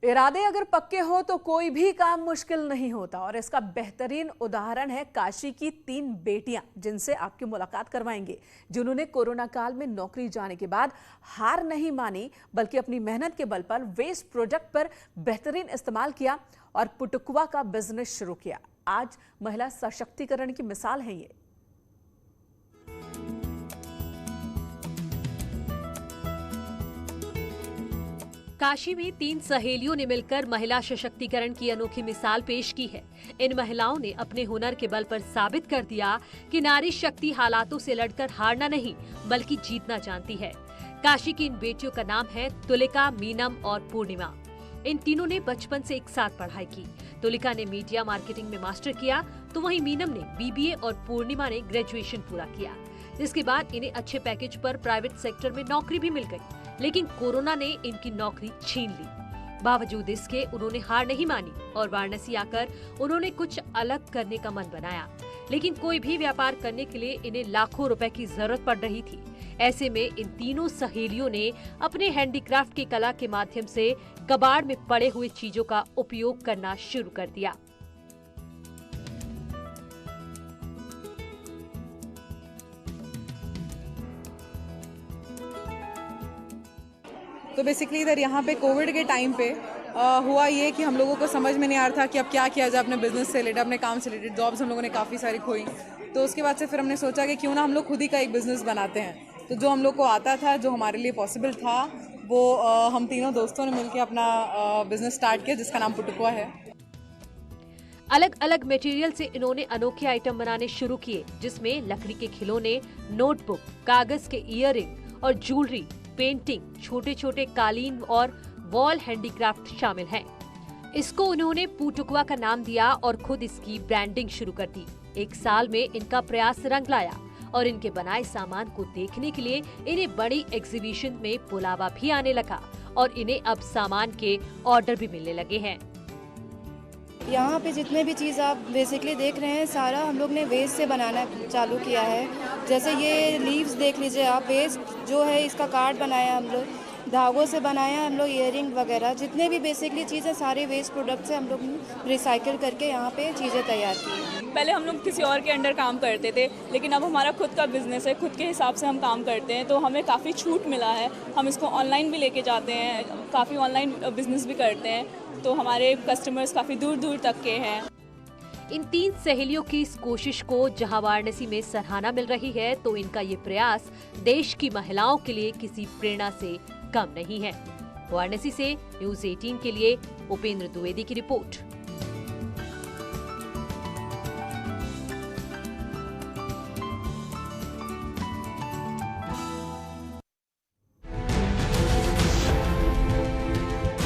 इरादे अगर पक्के हो तो कोई भी काम मुश्किल नहीं होता और इसका बेहतरीन उदाहरण है काशी की 3 बेटियां जिनसे आपकी मुलाकात करवाएंगे, जिन्होंने कोरोना काल में नौकरी जाने के बाद हार नहीं मानी बल्कि अपनी मेहनत के बल पर वेस्ट प्रोडक्ट पर बेहतरीन इस्तेमाल किया और पुटुकवा का बिजनेस शुरू किया। आज महिला सशक्तिकरण की मिसाल है ये। काशी में 3 सहेलियों ने मिलकर महिला सशक्तिकरण की अनोखी मिसाल पेश की है। इन महिलाओं ने अपने हुनर के बल पर साबित कर दिया कि नारी शक्ति हालातों से लड़कर हारना नहीं बल्कि जीतना जानती है। काशी की इन बेटियों का नाम है तुलिका, मीनम और पूर्णिमा। इन तीनों ने बचपन से एक साथ पढ़ाई की। तुलिका ने मीडिया मार्केटिंग में मास्टर किया तो वहीं मीनम ने बीबीए और पूर्णिमा ने ग्रेजुएशन पूरा किया। इसके बाद इन्हें अच्छे पैकेज पर प्राइवेट सेक्टर में नौकरी भी मिल गई, लेकिन कोरोना ने इनकी नौकरी छीन ली। बावजूद इसके उन्होंने हार नहीं मानी और वाराणसी आकर उन्होंने कुछ अलग करने का मन बनाया। लेकिन कोई भी व्यापार करने के लिए इन्हें लाखों रुपए की जरूरत पड़ रही थी। ऐसे में इन तीनों सहेलियों ने अपने हैंडीक्राफ्ट की कला के माध्यम से कबाड़ में पड़े हुए चीजों का उपयोग करना शुरू कर दिया। तो बेसिकली इधर यहाँ पे कोविड के टाइम पे हुआ ये कि हम लोगों को समझ में नहीं आ रहा था कि अब क्या किया जाए अपने बिजनेस से रिलेटेड, अपने काम से रिलेटेड। जॉब्स हम लोगों ने काफ़ी सारी खोई, तो उसके बाद से फिर हमने सोचा कि क्यों ना हम लोग खुद ही का एक बिज़नेस बनाते हैं। तो जो हम लोग को आता था, जो हमारे लिए पॉसिबल था, वो हम तीनों दोस्तों ने मिलकर अपना बिजनेस स्टार्ट किया जिसका नाम पुटुकवा है। अलग अलग मटेरियल से इन्होंने अनोखे आइटम बनाने शुरू किए, जिसमें लकड़ी के खिलौने, नोटबुक, कागज के इयररिंग और ज्वेलरी, पेंटिंग, छोटे छोटे कालीन और वॉल हैंडीक्राफ्ट शामिल हैं। इसको उन्होंने पुटुकवा का नाम दिया और खुद इसकी ब्रांडिंग शुरू कर दी। 1 साल में इनका प्रयास रंग लाया और इनके बनाए सामान को देखने के लिए इन्हें बड़ी एग्जीबिशन में बुलावा भी आने लगा और इन्हें अब सामान के ऑर्डर भी मिलने लगे हैं। यहाँ पे जितने भी चीज़ आप बेसिकली देख रहे हैं, सारा हम लोग ने वेस्ट से बनाना चालू किया है। जैसे ये लीव्स देख लीजिए आप, वेस्ट जो है इसका कार्ड बनाया हम लोग, धागों से बनाया हम लोग इयररिंग वगैरह। जितने भी बेसिकली चीज़ें सारे वेस्ट प्रोडक्ट से हम लोग रिसाइकिल करके यहाँ पे चीज़ें तैयार की। पहले हम लोग किसी और के अंडर काम करते थे, लेकिन अब हमारा खुद का बिजनेस है, खुद के हिसाब से हम काम करते हैं, तो हमें काफ़ी छूट मिला है। हम इसको ऑनलाइन भी लेके जाते हैं, काफ़ी ऑनलाइन बिजनेस भी करते हैं, तो हमारे कस्टमर्स काफ़ी दूर दूर तक के हैं। इन 3 सहेलियों की इस कोशिश को जहां वाराणसी में सराहना मिल रही है, तो इनका ये प्रयास देश की महिलाओं के लिए किसी प्रेरणा से कम नहीं है। वाराणसी से न्यूज़ 18 के लिए उपेंद्र द्विवेदी की रिपोर्ट।